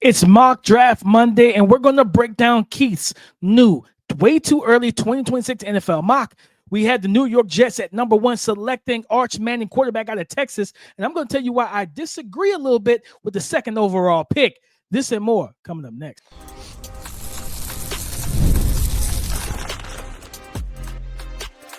It's Mock Draft Monday, and we're going to break down Keith's new, way too early 2026 NFL mock. We had the New York Jets at number 1 selecting Arch Manning, quarterback out of Texas, and I'm going to tell you why I disagree a little bit with the second overall pick. This and more coming up next.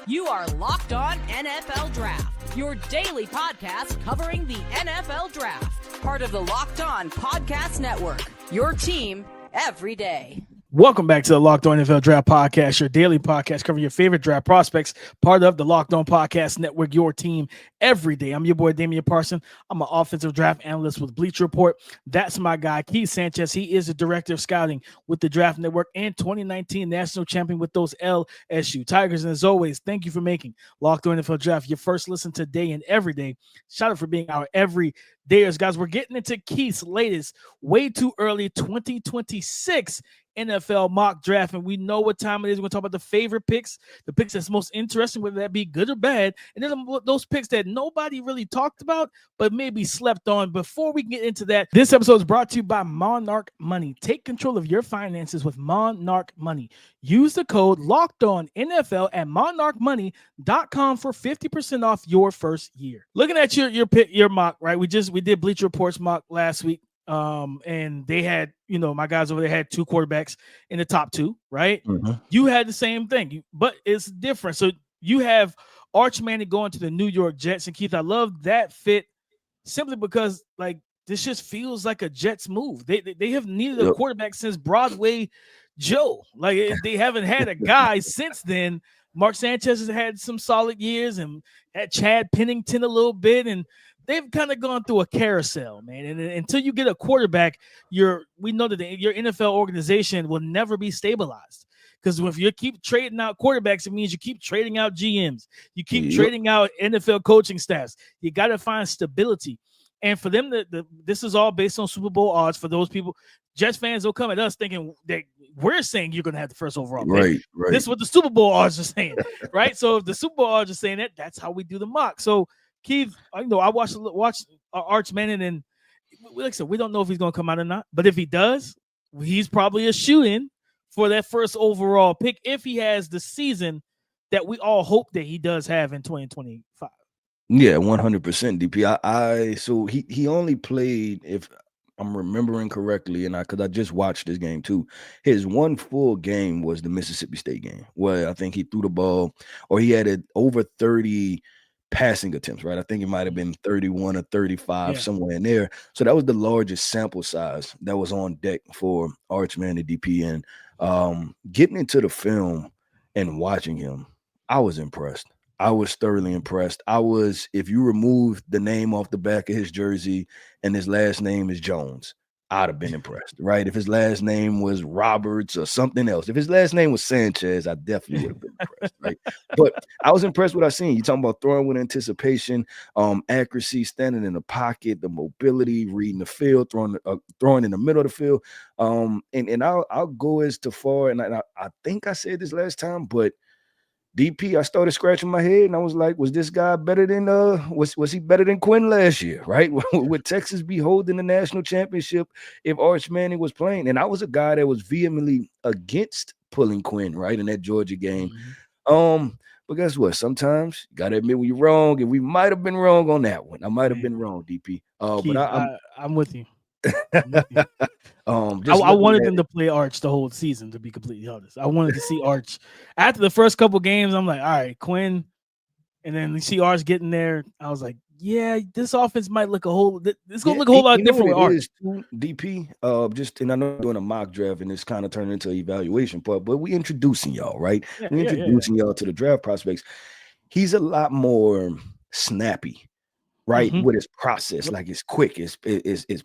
You are Locked On NFL Draft, your daily podcast covering the NFL Draft. Part of the Locked On Podcast Network, your team every day. Welcome back to the Locked On NFL Draft Podcast, your daily podcast covering your favorite draft prospects, part of the Locked On Podcast Network, your team every day. I'm your boy, Damian Parson. I'm an offensive draft analyst with Bleacher Report. That's my guy, Keith Sanchez. He is the director of scouting with the Draft Network and 2019 national champion with those LSU Tigers. And as always, thank you for making Locked On NFL Draft your first listen today and every day. Shout out for being our everydayers, guys. We're getting into Keith's latest, way too early 2026 NFL mock draft, and we know what time it is. We're going to talk about the favorite picks, the picks that's most interesting, whether that be good or bad, and then those picks that nobody really talked about but maybe slept on. Before we get into that, this episode is brought to you by Monarch Money. Take control of your finances with Monarch Money. Use the code LOCKEDONNFL at monarchmoney.com for 50% off your first year. Looking at your mock, right? We did Bleacher Report's mock last week. And they had, my guys over there had 2 quarterbacks in the top 2, right? Mm-hmm. You had the same thing, but it's different. So you have Arch Manning going to the New York Jets, and Keith, I love that fit simply because this just feels like a Jets move. They have needed a quarterback since Broadway Joe. They haven't had a guy since then. Mark Sanchez has had some solid years and had Chad Pennington a little bit, and they've kind of gone through a carousel, man. And until you get a quarterback, we know that your NFL organization will never be stabilized. Because if you keep trading out quarterbacks, it means you keep trading out GMs. You keep trading out NFL coaching staffs. You got to find stability. And for them, this is all based on Super Bowl odds. For those people, Jets fans will come at us thinking that we're saying you're going to have the first overall pick. Right. This is what the Super Bowl odds are saying, right? So if the Super Bowl odds are saying that, that's how we do the mock. So Keith, I watched Arch Manning, and like I said, we don't know if he's going to come out or not. But if he does, he's probably a shoe-in for that first overall pick if he has the season that we all hope that he does have in 2025. Yeah, 100% DP. So he only played, if I'm remembering correctly, and because I just watched this game too. His one full game was the Mississippi State game, where I think he threw the ball, or he had over 30 passing attempts, right? I think it might have been 31 or 35, somewhere in there. So that was the largest sample size that was on deck for Arch Manning DP. And getting into the film and watching him, I was impressed. I was thoroughly impressed. If you remove the name off the back of his jersey and his last name is Jones, I'd have been impressed, right? If his last name was Roberts or something else, if his last name was Sanchez, I definitely would have been impressed, right? But I was impressed with what I seen. You're talking about throwing with anticipation, accuracy, standing in the pocket, the mobility, reading the field, throwing in the middle of the field. And I'll go as to far, and I think I said this last time, but DP, I started scratching my head, and I was like, was this guy better than was he better than Quinn last year, right? Would Texas be holding the national championship if Arch Manning was playing? And I was a guy that was vehemently against pulling Quinn, right, in that Georgia game. Mm-hmm. But guess what? Sometimes you gotta admit when you're wrong, and we might have been wrong on that one. I might have been wrong, DP. Keith, but I'm with you. I wanted them to play Arch the whole season, to be completely honest. I wanted to see Arch after the first couple games. I'm like, all right, Quinn, and then you see Arch getting there. I was like, yeah, this offense might look it's gonna look a whole lot different with Arch. DP, and I know we're doing a mock draft, and it's kind of turned into an evaluation part, but we introducing y'all, right? We're introducing y'all to the draft prospects. He's a lot more snappy, right? Mm-hmm. With his process, like it's quick, it's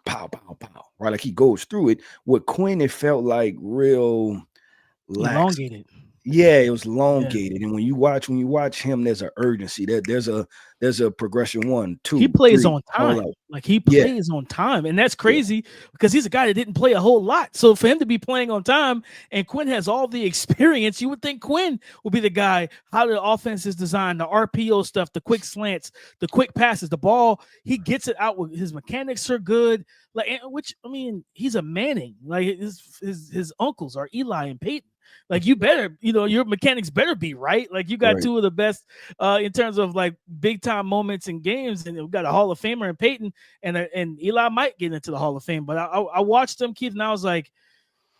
pow, pow, pow, right? Like he goes through it. With Quinn, it felt like real elongated. Yeah, it was elongated. And when you watch him, there's an urgency. There's a progression 1, 2, He plays 3, on time. all out. Like he Yeah. plays on time. And that's crazy because he's a guy that didn't play a whole lot. So for him to be playing on time, and Quinn has all the experience, you would think Quinn will be the guy, how the offense is designed, the RPO stuff, the quick slants, the quick passes, the ball, he gets it out with his mechanics are good. Like, which, I mean, he's a Manning. Like his uncles are Eli and Peyton. Like you better, your mechanics better be right. Like you got two of the best in terms of like big time moments in games, and we've got a Hall of Famer in Peyton, and Eli might get into the Hall of Fame. But I watched him, Keith, and I was like,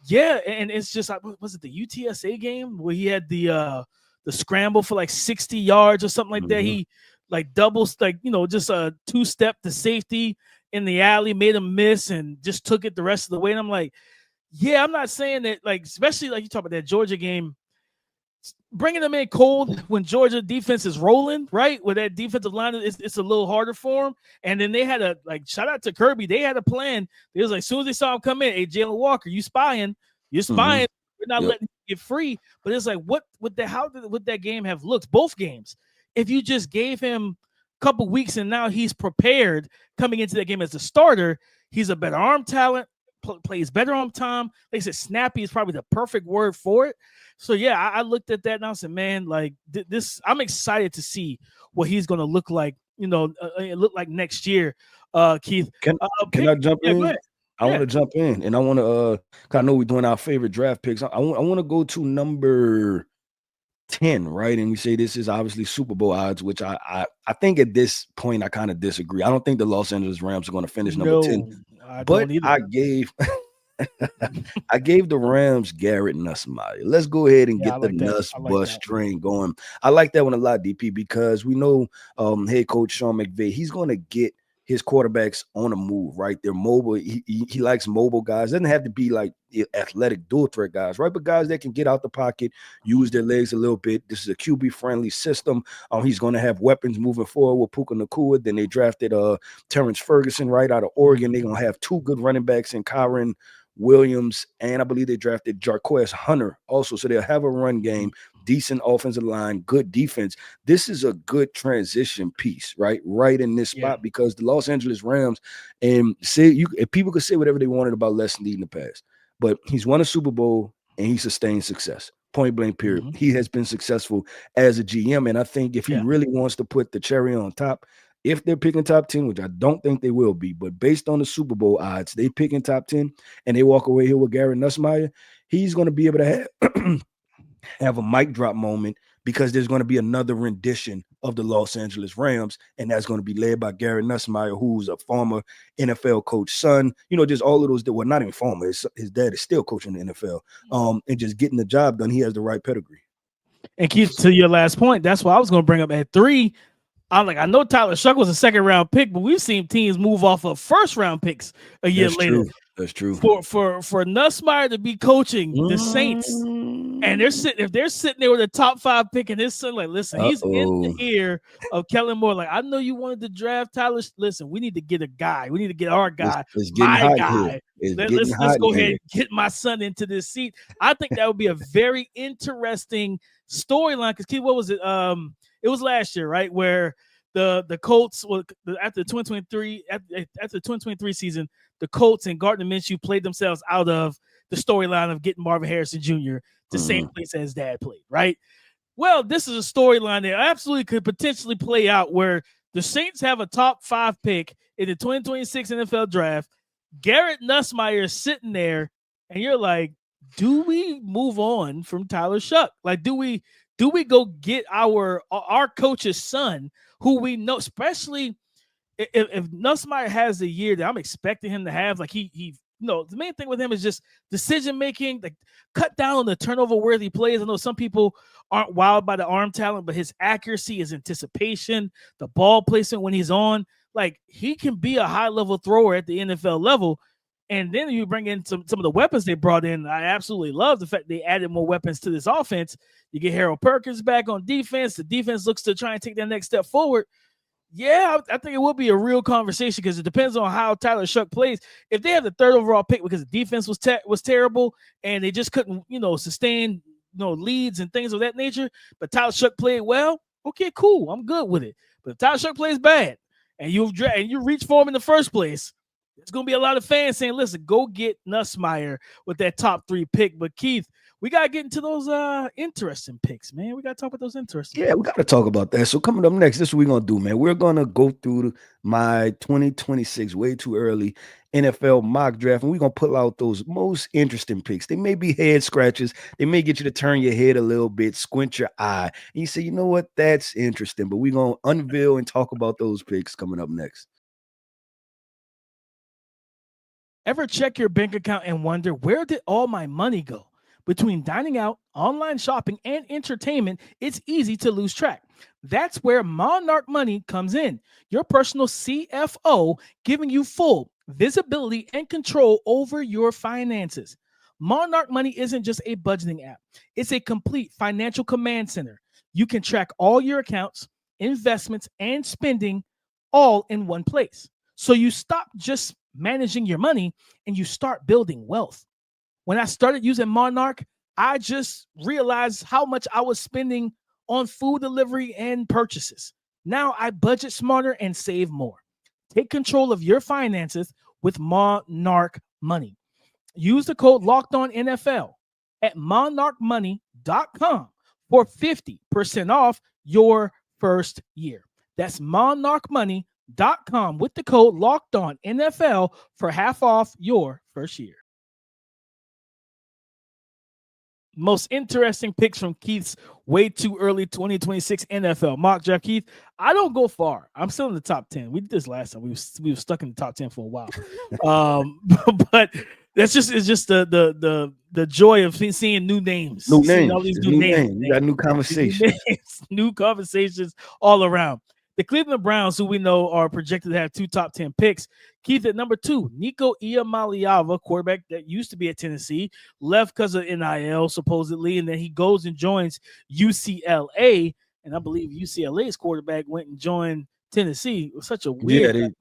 yeah, and it's just like, was it the UTSA game where he had the scramble for like 60 yards or something like that? He like doubles, like just a 2-step to safety in the alley, made him miss, and just took it the rest of the way. And I'm like, yeah, I'm not saying that, like, especially like you talk about that Georgia game, bringing them in cold when Georgia defense is rolling, right? With that defensive line, it's a little harder for them. And then they had shout out to Kirby. They had a plan. It was like, as soon as they saw him come in, hey, Jalen Walker, you're spying. We're not letting you get free. But it's like, how would that game have looked? Both games. If you just gave him a couple weeks and now he's prepared coming into that game as a starter, he's a better arm talent. Plays better on time. They said snappy is probably the perfect word for it. So yeah, I looked at that and I said, man, like this, I'm excited to see what he's going to look like. Look like next year. Keith, can I jump in? I want to jump in, and I want to. I know we're doing our favorite draft picks. I want to go to number 10, right? And we say this is obviously Super Bowl odds, which I think at this point I kind of disagree. I don't think the Los Angeles Rams are going to finish number 10. But I gave the Rams Garrett Nussmeier. Let's go ahead and get the Nuss bus train going. I like that one a lot, DP, because we know head coach Sean McVay, he's going to get his quarterbacks on a move, right? They're mobile. He likes mobile guys. Doesn't have to be like athletic dual threat guys, right? But guys that can get out the pocket, use their legs a little bit. This is a QB friendly system. He's going to have weapons moving forward with Puka Nacua. Then they drafted Terrence Ferguson right out of Oregon. They're going to have 2 good running backs in Kyron Williams, and I believe they drafted Jarquez Hunter also. So they'll have a run game, decent offensive line, good defense. This is a good transition piece, right in this spot, because the Los Angeles Rams, and people could say whatever they wanted about Les Snead in the past, but he's won a Super Bowl and he sustained success. Point blank, period. He has been successful as a GM, and I think if he really wants to put the cherry on top, if they're picking top 10, which I don't think they will be, but based on the Super Bowl odds, they picking top 10 and they walk away here with Garrett Nussmeier, he's going to be able to have a mic drop moment, because there's going to be another rendition of the Los Angeles Rams, and that's going to be led by Garrett Nussmeier, who's a former NFL coach son. Just all of those that were not even former. His dad is still coaching the NFL, and just getting the job done. He has the right pedigree. And Keith, to your last point, that's why I was going to bring up at 3. I'm like, I know Tyler Shuck was a 2nd-round pick, but we've seen teams move off of 1st-round picks a year later. That's true. For Nussmeier to be coaching the Saints, and they're sitting there with a top 5 pick, and this son, like, listen, he's in the ear of Kellen Moore. Like, I know you wanted to draft Tyler. Listen, we need to get a guy. We need to get our guy. It's my guy. Let's go ahead and get my son into this seat. I think that would be a very interesting storyline. Because, what was it? It was last year, right, where the Colts, after the 2023 season, the Colts and Gardner Minshew played themselves out of the storyline of getting Marvin Harrison Jr. the same place as dad played, right? Well, this is a storyline that absolutely could potentially play out, where the Saints have a top 5 pick in the 2026 NFL draft. Garrett Nussmeier is sitting there, and you're like, do we move on from Tyler Shuck? Like, do we go get our coach's son, who we know, especially if Nussmeier has the year that I'm expecting him to have? Like, the main thing with him is just decision making, like cut down on the turnover worthy plays. I know some people aren't wild by the arm talent, but his accuracy, his anticipation, the ball placement when he's on, like, he can be a high level thrower at the NFL level. And then you bring in some of the weapons they brought in. I absolutely love the fact they added more weapons to this offense. You get Harold Perkins back on defense. The defense looks to try and take that next step forward. Yeah, I think it will be a real conversation, because it depends on how Tyler Shuck plays. If they have the 3rd overall pick because the defense was terrible and they just couldn't, sustain leads and things of that nature, but Tyler Shuck played well, okay, cool. I'm good with it. But if Tyler Shuck plays bad and you reach for him in the first place, there's going to be a lot of fans saying, listen, go get Nussmeier with that top 3 pick. But Keith, we got to get into those interesting picks, man. We got to talk about those interesting picks. We got to talk about that. So coming up next, this is what we're going to do, man. We're going to go through my 2026 way too early NFL mock draft, and we're going to pull out those most interesting picks. They may be head scratches. They may get you to turn your head a little bit, squint your eye, and you say, you know what, that's interesting. But we're going to unveil and talk about those picks coming up next. Ever check your bank account and wonder, where did all my money go? Between dining out, online shopping, and entertainment, it's easy to lose track. That's where Monarch Money comes in, your personal CFO, giving you full visibility and control over your finances. Monarch Money isn't just a budgeting app. It's a complete financial command center. You can track all your accounts, investments, and spending all in one place. So you stop just managing your money and you start building wealth. When I started using Monarch, I just realized how much I was spending on food delivery and purchases. Now I budget smarter and save more. Take control of your finances with Monarch Money. Use the code LOCKEDONNFL at monarchmoney.com for 50% off your first year. That's monarchmoney.com with the code LOCKEDONNFL for half off your first year. Most interesting picks from Keith's way too early 2026 NFL mock draft. Keith, I don't go far. I'm still in the top 10. We did this last time. We were stuck in the top 10 for a while. But it's just the joy of seeing new names. All these new names. You got new conversations. New conversations all around. The Cleveland Browns, who we know are projected to have 2 top 10 picks. Keith at number 2, Nico Iamaleava, quarterback that used to be at Tennessee, left because of NIL supposedly, and then he goes and joins UCLA, and I believe UCLA's quarterback went and joined Tennessee. It was such a weird it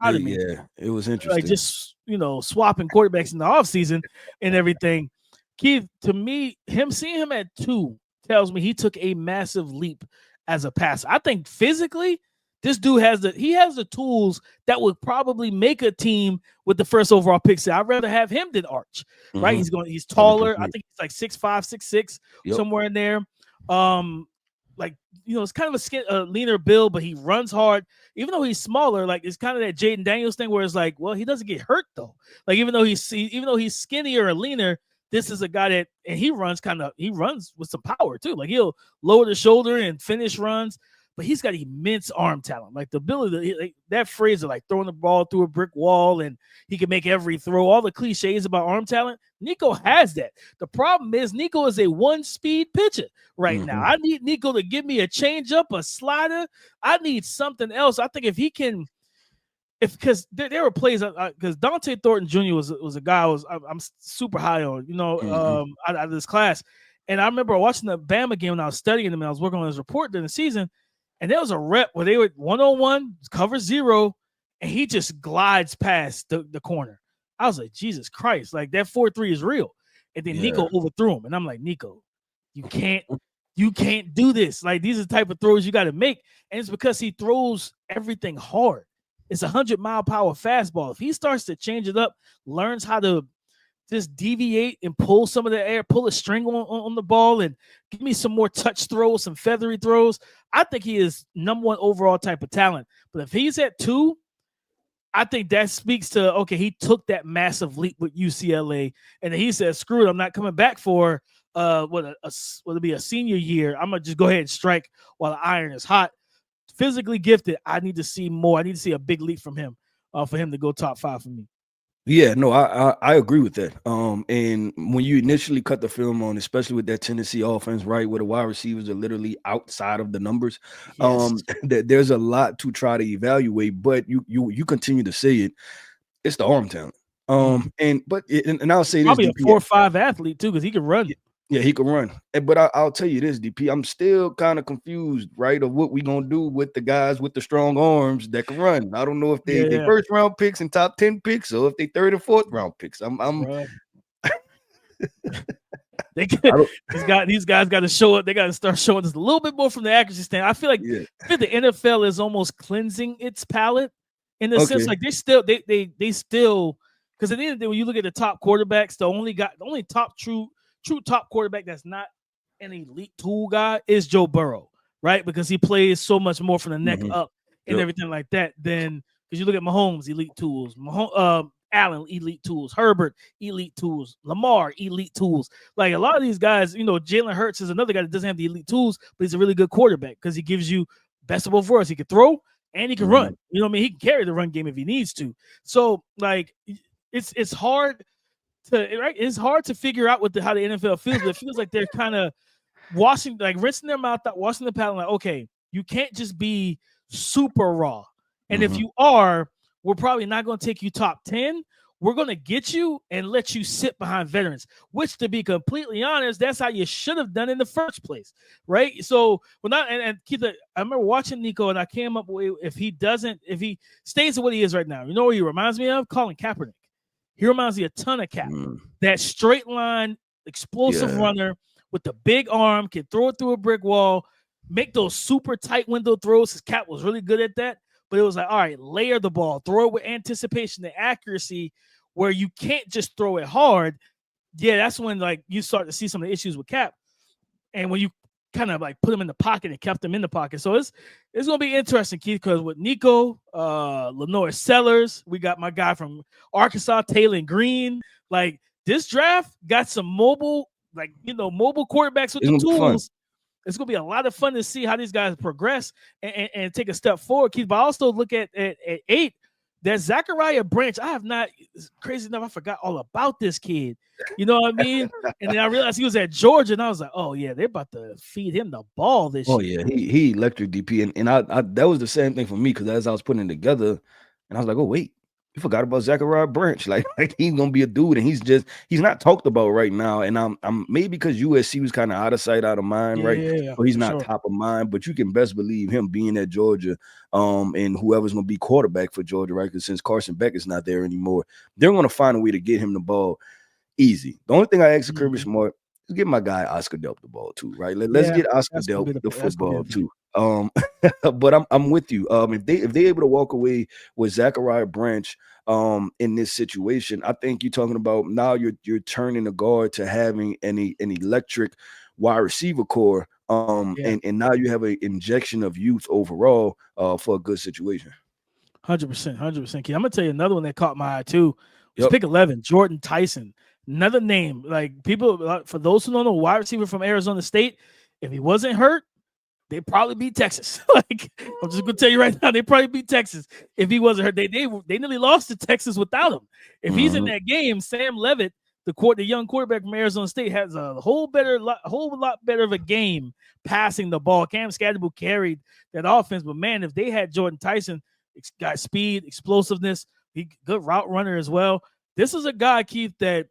was interesting. Like just swapping quarterbacks in the offseason and everything. Keith, to me, seeing him at 2 tells me he took a massive leap as a passer. I think physically, this dude has the tools that would probably make a team with the first overall pick. I'd rather have him than Arch, right? He's taller. I think he's like 6'5", 6'6", somewhere in there. It's kind of a leaner build, but he runs hard. Even though he's smaller, like it's kind of that Jaden Daniels thing where it's like, well, he doesn't get hurt though. Like even though he's skinnier or leaner, this is a guy that, and he runs with some power too. Like he'll lower the shoulder and finish runs. But he's got immense arm talent, like the ability that phrase of like throwing the ball through a brick wall and he can make every throw, all the cliches about arm talent. Nico has that. The problem is Nico is a 1-speed pitcher right now. I need Nico to give me a changeup, a slider. I need something else. I think if he can, because there were plays, because Dante Thornton Jr. was a guy I'm super high on, out of this class. And I remember watching the Bama game when I was studying him and I was working on his report during the season. And there was a rep where they were 1-on-1, cover 0, and he just glides past the corner. I was like, Jesus Christ, like that 4-3 is real. And then Nico overthrew him. And I'm like, Nico, you can't do this. Like these are the type of throws you got to make. And it's because he throws everything hard. It's 100-mile-per-hour fastball. If he starts to change it up, learns how to just deviate and pull some of the air, pull a string on the ball and give me some more touch throws, some feathery throws, I think he is number 1 overall type of talent. But if he's at 2, I think that speaks to, okay, he took that massive leap with UCLA and then he said, screw it, I'm not coming back for will it be a senior year. I'm going to just go ahead and strike while the iron is hot. Physically gifted, I need to see more. I need to see a big leap from him for him to go top 5 for me. Yeah, no, I agree with that. And when you initially cut the film on, especially with that Tennessee offense, right, where the wide receivers are literally outside of the numbers, there's a lot to try to evaluate. But you continue to say it, it's the arm talent. And I'll say this, probably a 4-5 athlete too, because he can run. Yeah, he can run. But I'll tell you this, DP, I'm still kind of confused, right, of what we're going to do with the guys with the strong arms that can run. I don't know if they first round picks and top 10 picks or if they third or fourth round picks. These guys got to show up. They got to start showing us a little bit more from the accuracy stand. I feel like the NFL is almost cleansing its palate in the sense like they still because at the end of the day, when you look at the top quarterbacks, the only true top quarterback that's not an elite tool guy is Joe Burrow, right? Because he plays so much more from the neck up and everything like that. Then because you look at Mahomes, elite tools, Allen, elite tools, Herbert, elite tools, Lamar, elite tools. Like a lot of these guys, Jalen Hurts is another guy that doesn't have the elite tools, but he's a really good quarterback because he gives you best of both worlds. He can throw and he can run. You know what I mean? He can carry the run game if he needs to. So like it's hard to figure out how the NFL feels, but it feels like they're kind of rinsing their mouth out, washing the palate, like, okay, you can't just be super raw. And if you are, we're probably not going to take you top 10. We're going to get you and let you sit behind veterans, which, to be completely honest, that's how you should have done in the first place, right? So, and Keith, I remember watching Nico, and I came up with if he stays what he is right now, you know what he reminds me of? Colin Kaepernick. He reminds me a ton of Cap. That straight line, explosive runner with the big arm, can throw it through a brick wall, make those super tight window throws. His Cap was really good at that. But it was like, all right, layer the ball, throw it with anticipation and accuracy where you can't just throw it hard. Yeah, that's when like you start to see some of the issues with Cap. And when you kind of like put him in the pocket and kept him in the pocket. So it's going to be interesting, Keith, because with Nico, Lenoir Sellers, we got my guy from Arkansas, Taylor Green. Like this draft got some mobile quarterbacks with the tools. It's going to be a lot of fun to see how these guys progress and take a step forward, Keith. But I also look at 8, that Zachariah Branch. I have not, crazy enough, I forgot all about this kid. You know what I mean? And then I realized he was at Georgia, and I was like, oh, yeah, they're about to feed him the ball this year. Oh, yeah, he electric DP. And I that was the same thing for me because as I was putting it together, and I was like, oh, wait. You forgot about Zachariah Branch. Like he's gonna be a dude, and he's not talked about right now. And I'm maybe because USC was kind of out of sight, out of mind, right? So he's not top of mind, but you can best believe him being at Georgia, and whoever's gonna be quarterback for Georgia, right? Because since Carson Beck is not there anymore, they're gonna find a way to get him the ball easy. The only thing I ask Kirby Smart is get my guy Oscar Delp the ball too, right? Let's get Oscar Delp the football too. But I'm with you. If they're able to walk away with Zachariah Branch in this situation, I think you're talking about now you're turning the guard to having an electric wide receiver core. And now you have an injection of youth overall for a good situation. 100%, Kid. I'm gonna tell you another one that caught my eye too. It was pick 11, Jordan Tyson. Another name, like people, for those who don't know, wide receiver from Arizona State. If he wasn't hurt, they'd probably beat Texas. Like I'm just gonna tell you right now, they probably beat Texas if he wasn't hurt. They nearly lost to Texas without him. If he's in that game, Sam Levitt, the young quarterback from Arizona State, has a whole lot better of a game passing the ball. Cam Scatterbull carried that offense, but man, if they had Jordan Tyson, got speed, explosiveness, he good route runner as well. This is a guy, Keith, that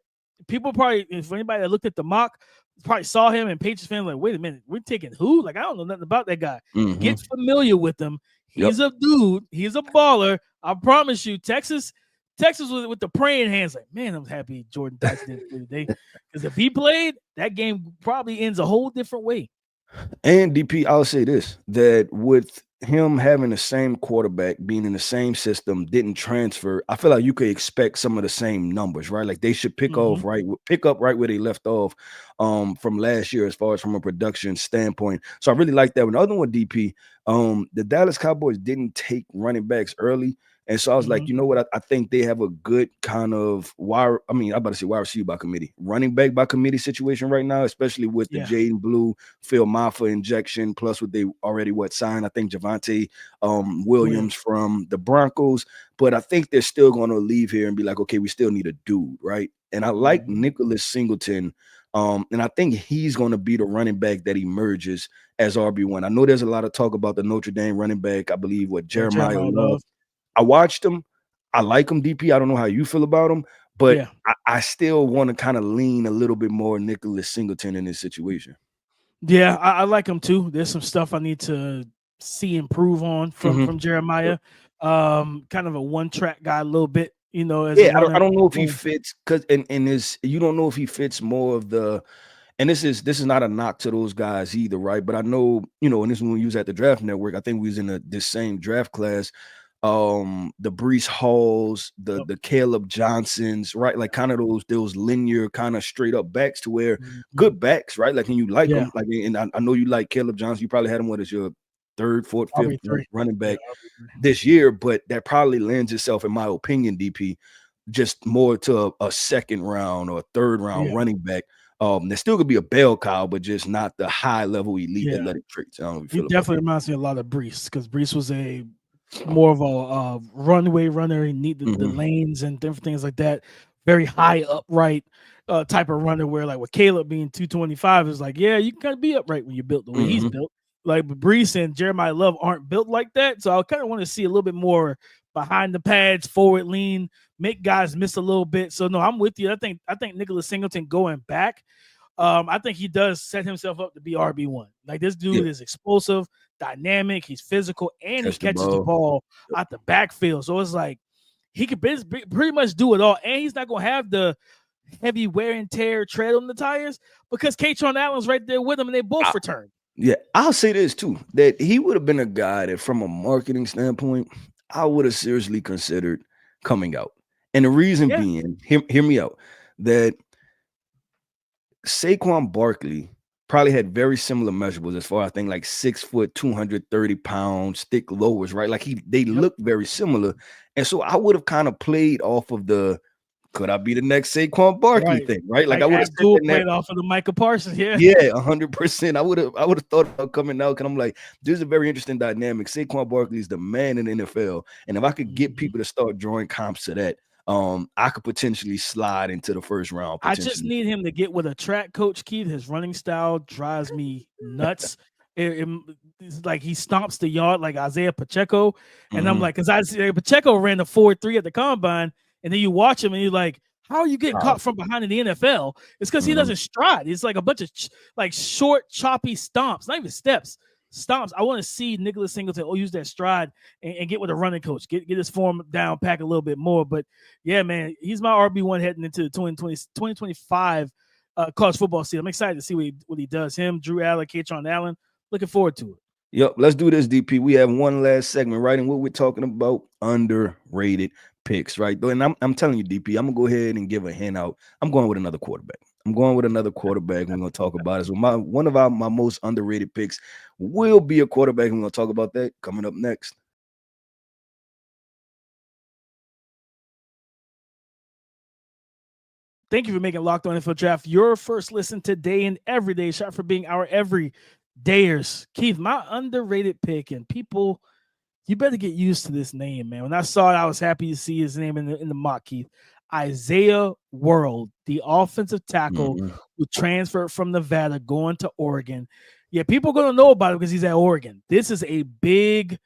people probably, if anybody that looked at the mock, probably saw him and Patriots fans like, wait a minute, we're taking who? Like, I don't know nothing about that guy. Get familiar with him. He's a dude. He's a baller. I promise you, Texas with the praying hands, like, man, I'm happy Jordan Tyson didn't play today. Because if he played, that game probably ends a whole different way. And DP, I'll say this, that with him having the same quarterback, being in the same system, didn't transfer, I feel like you could expect some of the same numbers, right? Like they should pick up right where they left off from last year as far as from a production standpoint. So I really like that one. The other one, DP, the Dallas Cowboys didn't take running backs early. And so I was like, you know what? I think they have a good kind of wide receiver by committee, running back by committee situation right now, especially with the Jaden Blue, Phil Maffa injection, plus what they already signed. I think Javonte Williams from the Broncos. But I think they're still going to leave here and be like, okay, we still need a dude, right? And I like Nicholas Singleton. And I think he's going to be the running back that emerges as RB1. I know there's a lot of talk about the Notre Dame running back, I believe, Jeremiah Love. I watched him. I like him, DP. I don't know how you feel about him, but I still want to kind of lean a little bit more Nicholas Singleton in this situation. Yeah, I like him too. There's some stuff I need to see improve on from Jeremiah. Kind of a one-track guy a little bit, you know. I don't know if he fits, because you don't know if he fits more of the and this is not a knock to those guys either, right? But I know, and this is when we was at the Draft Network. I think we was in this same draft class. The Breece Halls, the Caleb Johnsons, right? Like kind of those linear kind of straight up backs to where good backs, right? Like, and you like them, like, and I know you like Caleb Johnson. You probably had him what is your third, fourth, fifth running back this year, but that probably lends itself, in my opinion, DP, just more to a second round or a third round running back. There still could be a bell cow, but just not the high level elite athletic traits. I don't know if you feel he definitely reminds me a lot of Breece, because Breece was more of a runway runner. He needed the lanes and different things like that. Very high upright type of runner, where like with Caleb being 225 is like, yeah, you can kind of be upright when you're built the way he's built. Like Breece and Jeremiah Love aren't built like that. So I kind of want to see a little bit more behind the pads, forward lean, make guys miss a little bit. So no, I'm with you. I think Nicholas Singleton going back, I think he does set himself up to be RB1. Like this dude is explosive, dynamic, he's physical, and he catches the ball out the backfield. So it's like he could pretty much do it all, and he's not going to have the heavy wear and tear tread on the tires because Kaytron Allen's right there with him, and they both return. Yeah, I'll say this too, that he would have been a guy that from a marketing standpoint, I would have seriously considered coming out. And the reason being, hear me out, that Saquon Barkley probably had very similar measurables as far as I think like 6 foot, 230 pounds, thick lowers, right? Like they look very similar. And so I would have kind of played off of the could I be the next Saquon Barkley thing, right? Like I would have played off of the Micah Parsons, 100%. I would have thought about coming out, because I'm like, this is a very interesting dynamic. Saquon Barkley is the man in the NFL, and if I could get people to start drawing comps to that, I could potentially slide into the first round. I just need him to get with a track coach, Keith. His running style drives me nuts. It's like he stomps the yard like Isaiah Pacheco, and I'm like, because Isaiah Pacheco ran a 4.3 at the combine. And then you watch him and you're like, how are you getting caught from behind in the NFL? It's because he doesn't stride. It's like a bunch of short, choppy stomps, not even steps, stomps. I want to see Nicholas Singleton use that stride and get with a running coach, get his form down, pack a little bit more. But yeah, man, he's my RB1 heading into the 2025 college football season. I'm excited to see what he does. Him, Drew Allen, Kaytron Allen. Looking forward to it. Yep, let's do this, DP. We have one last segment, right? And what we're talking about, underrated picks, right? And I'm telling you, DP, I'm gonna go ahead and give a hint out. I'm going with another quarterback. We're gonna talk about it. So one of my most underrated picks will be a quarterback. We're gonna talk about that coming up next. Thank you for making Locked On NFL Draft your first listen today and every day. Shout out for being our everydayers. Keith, my underrated pick, and people, you better get used to this name, man. When I saw it, I was happy to see his name in the mock, Keith. Isaiah World, the offensive tackle who transferred from Nevada going to Oregon. Yeah, people are going to know about it because he's at Oregon. This is a big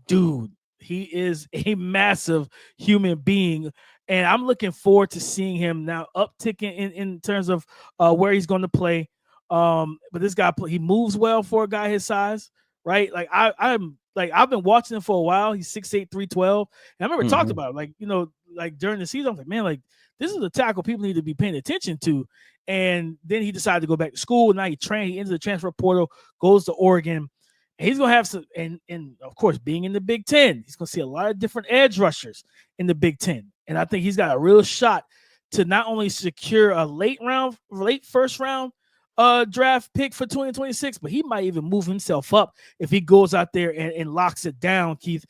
dude. He is a massive human being, and I'm looking forward to seeing him now upticking in terms of where he's going to play. But this guy, he moves well for a guy his size, right? Like I've been watching him for a while. He's 6'8", 312. And I remember talked about it, like during the season, I was like, man, like this is a tackle people need to be paying attention to. And then he decided to go back to school. Now he entered the transfer portal, goes to Oregon. And he's gonna have some, and of course, being in the Big Ten, he's gonna see a lot of different edge rushers in the Big Ten. And I think he's got a real shot to not only secure a late first round draft pick for 2026, but he might even move himself up if he goes out there and locks it down, Keith,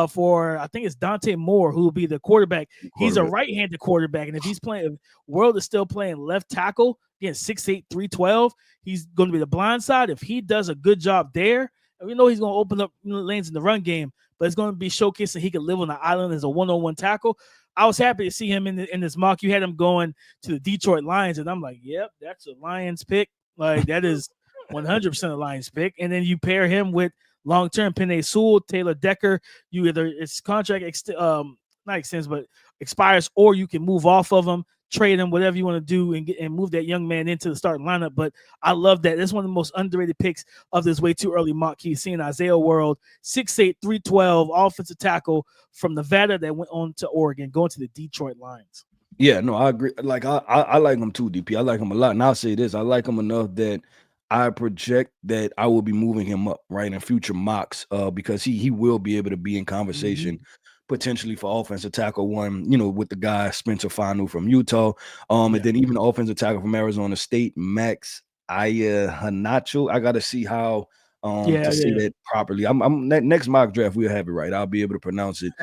for I think it's Dante Moore who will be the quarterback. He's a right-handed quarterback, and if World is still playing left tackle, again, 6'8", 312, he's going to be the blind side. If he does a good job there, and we know he's going to open up lanes in the run game, but it's going to be showcasing he can live on the island as a one-on-one tackle. I was happy to see him in this mock. You had him going to the Detroit Lions, and I'm like, yep, that's a Lions pick. Like, that is 100% a Lions pick. And then you pair him with long-term Penei Sewell, Taylor Decker. You either its contract not extends, but expires, or you can move off of him, trade him, whatever you want to do, and move that young man into the starting lineup. But I love that. That's one of the most underrated picks of this way too early mock. He's seeing Isaiah World, 6'8", 312, offensive tackle from Nevada that went on to Oregon, going to the Detroit Lions. Yeah, no, I agree. Like I like him too, DP. I like him a lot. And I'll say this, I like him enough that I project that I will be moving him up right in future mocks because he will be able to be in conversation Mhm. potentially for offensive tackle one, with the guy Spencer Fanu from Utah. And Yeah. then even the offensive tackle from Arizona State, Max Hanacho. I gotta see how Yeah, to say yeah. that properly. I'm next mock draft, we'll have it right. I'll be able to pronounce it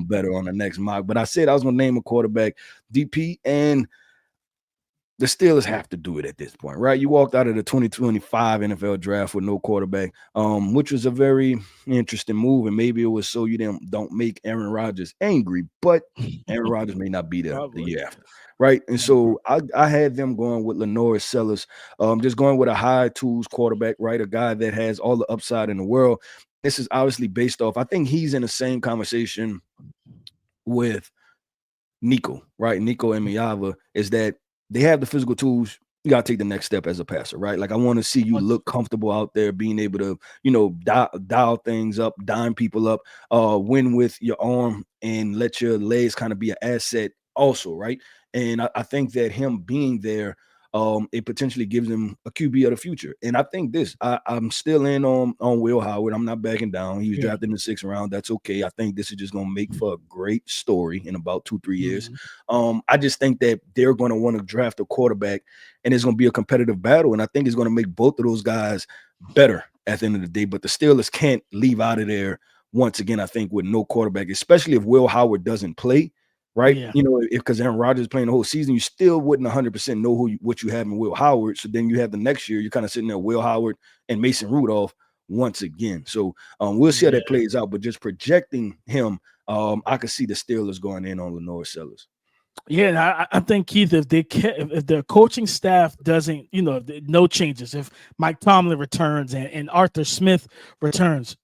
better on the next mock. But I said I was gonna name a quarterback. DP, and the Steelers have to do it at this point, right? You walked out of the 2025 NFL draft with no quarterback, which was a very interesting move, and maybe it was so you don't make Aaron Rodgers angry, but Aaron Rodgers may not be there the Probably. year after, right? And Mhm. so I had them going with Lenoir Sellers, just going with a high tools quarterback, right? A guy that has all the upside in the world. This is obviously based off. I think he's in the same conversation with Nico, right? Nico Iamaleava is that they have the physical tools. You got to take the next step as a passer, right? Like I want to see you look comfortable out there, being able to, dial things up, dime people up, win with your arm, and let your legs kind of be an asset, also, right? And I think that him being there, it potentially gives him a QB of the future. And I think I'm still in on Will Howard. I'm not backing down. He was Yeah. drafted in the 6th round. That's okay. I think this is just gonna make for a great story in about 2-3 years. Mhm. I just think that they're going to want to draft a quarterback, and it's going to be a competitive battle. And I think it's going to make both of those guys better at the end of the day. But the Steelers can't leave out of there once again, I think, with no quarterback, especially if Will Howard doesn't play. Right, Yeah. if because Aaron Rodgers is playing the whole season, you still wouldn't 100% know what you have in Will Howard. So then you have the next year, you're kind of sitting there, Will Howard and Mason Rudolph once again. So we'll see how Yeah. that plays out. But just projecting him, I could see the Steelers going in on Lenoir Sellers. Yeah, and I think Keith, if if their coaching staff doesn't, no changes, if Mike Tomlin returns and Arthur Smith returns,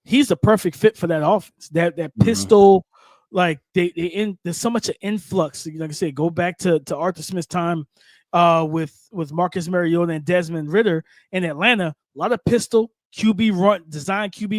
he's the perfect fit for that offense. That Mhm. pistol, like there's so much of influx. Like I said, go back to Arthur Smith's time with Marcus Mariota and Desmond Ridder in Atlanta. A lot of pistol QB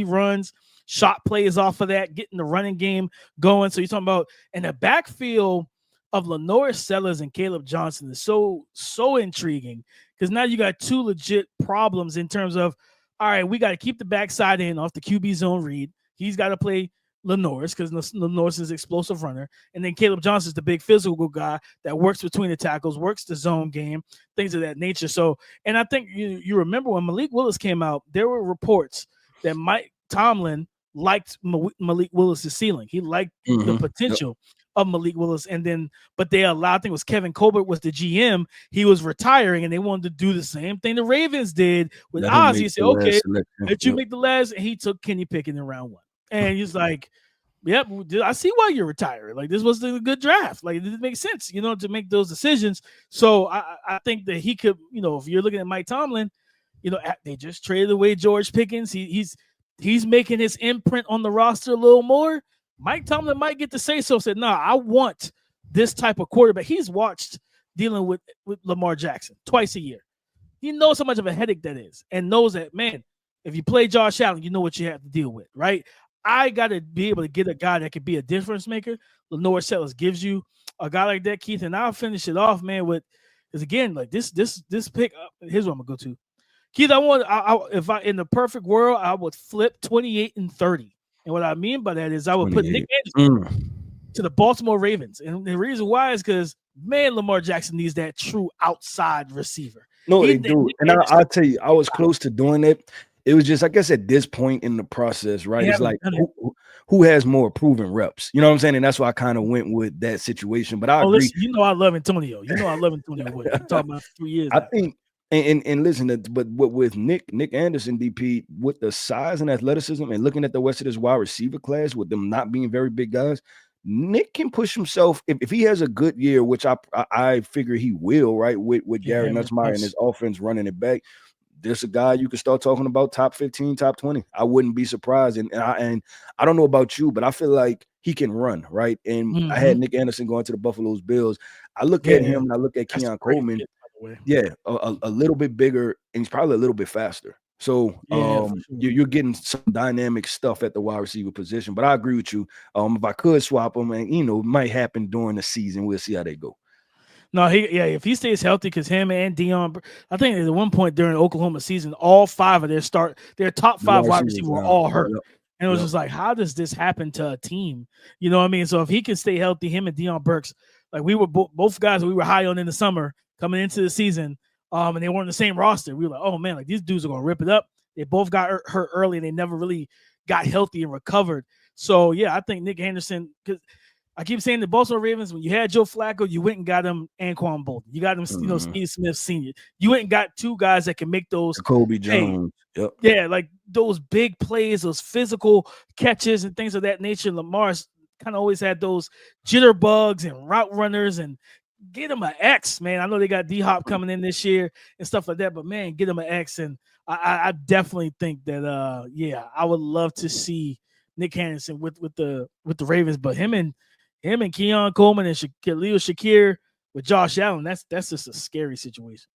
runs, shot plays off of that, getting the running game going. So you're talking about in the backfield of Lenoir Sellers and Caleb Johnson is so intriguing because now you got two legit problems in terms of, all right, we got to keep the backside in off the QB zone read. He's got to play Lenoir's because Lenoir's is explosive runner. And then Caleb Johnson's the big physical guy that works between the tackles, works the zone game, things of that nature. So, and I think you remember when Malik Willis came out, there were reports that Mike Tomlin liked Malik Willis's ceiling. He liked the Mhm. Yep. potential of Malik Willis. And then, but they allowed, I think it was Kevin Colbert was the GM. He was retiring and they wanted to do the same thing the Ravens did with Let him Ozzie. make He said, the okay, last selection. let you Yep. make the last. And he took Kenny Pickett in round 1. And he's like, yep, I see why you're retiring. Like, this was a good draft. Like, it makes sense, to make those decisions. So I think that he could, if you're looking at Mike Tomlin, they just traded away George Pickens. He's making his imprint on the roster a little more. Mike Tomlin might get to say so. Said, "Nah, I want this type of quarterback." He's watched dealing with Lamar Jackson twice a year. He knows how much of a headache that is, and knows that, man, if you play Josh Allen, you know what you have to deal with, right? I got to be able to get a guy that could be a difference maker. Lenoir Sellers gives you a guy like that, Keith, and I'll finish it off, man. Because again, like this pick. Here's what I'm gonna go to. Keith, if I in the perfect world, I would flip 28 and 30. And what I mean by that is I would put Nick 28. Anderson to the Baltimore Ravens. And the reason why is because, man, Lamar Jackson needs that true outside receiver. No, they Nick do. And Anderson, I'll tell you, I was close to doing it. It was just, I guess, at this point in the process, they right? It's haven't like done it. who has more proven reps? You know what I'm saying? And that's why I kind of went with that situation. But I Oh, agree. listen, I love Antonio. I love Antonio Wood. I'm talking about 3 years I now. think, and listen, but with Nick Anderson, DP, with the size and athleticism, and looking at the rest of this wide receiver class, with them not being very big guys, Nick can push himself if he has a good year, which I figure he will, right? With Garrett Nussmeier and his offense running it back. There's a guy you can start talking about top 15, top 20. I wouldn't be surprised. And I don't know about you, but I feel like he can run, right? And I had Nick Anderson going to the Buffalo Bills. I look at him and I look at That's a Keon great Coleman. pick, by the way. Yeah, a little bit bigger, and he's probably a little bit faster. So Yeah, for sure. you're getting some dynamic stuff at the wide receiver position. But I agree with you. If I could swap them, and it might happen during the season. We'll see how they go. No, if he stays healthy, because him and Dion, I think at one point during the Oklahoma season, all 5 of their top 5 wide receivers were all hurt. Yep. And it was just like, how does this happen to a team? You know what I mean? So if he can stay healthy, him and Dion Burks, like we were both guys we were high on in the summer coming into the season, and they weren't the same roster. We were like, oh man, like these dudes are gonna rip it up. They both got hurt early, and they never really got healthy and recovered. So yeah, I think Nick Henderson, because I keep saying the Baltimore Ravens, when you had Joe Flacco, you went and got him Anquan Bolden. You got him, Steve Smith Sr. You went and got 2 guys that can make those Kobe Jones. Yep. Yeah, like those big plays, those physical catches and things of that nature. Lamar's kind of always had those jitterbugs and route runners, and get him an X, man. I know they got D-Hop coming in this year and stuff like that, but man, get him an X. And I definitely think that I would love to see Nick Henderson with the Ravens, but him and Keon Coleman and Khalil Shakir with Josh Allen, that's just a scary situation.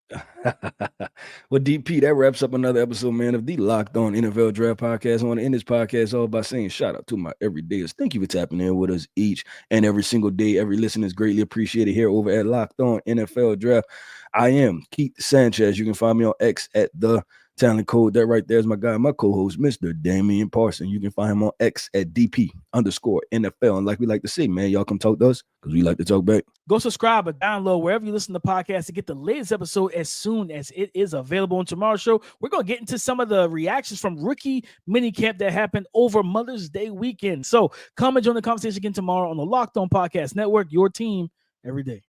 Well, DP, that wraps up another episode, man, of the Locked On NFL Draft Podcast. I want to end this podcast all by saying shout out to my everydayers. Thank you for tapping in with us each and every single day. Every listener is greatly appreciated here over at Locked On NFL Draft. I am Keith Sanchez. You can find me on X at the Talent Code. That right there is my guy, my co-host, Mr. Damian Parson. You can find him on X at DP_NFL. And like we like to say, man, y'all come talk to us because we like to talk back. Go subscribe or download wherever you listen to podcasts to get the latest episode as soon as it is available. On tomorrow's show, we're going to get into some of the reactions from rookie minicamp that happened over Mother's Day weekend. So come and join the conversation again tomorrow on the Locked On Podcast Network, your team every day.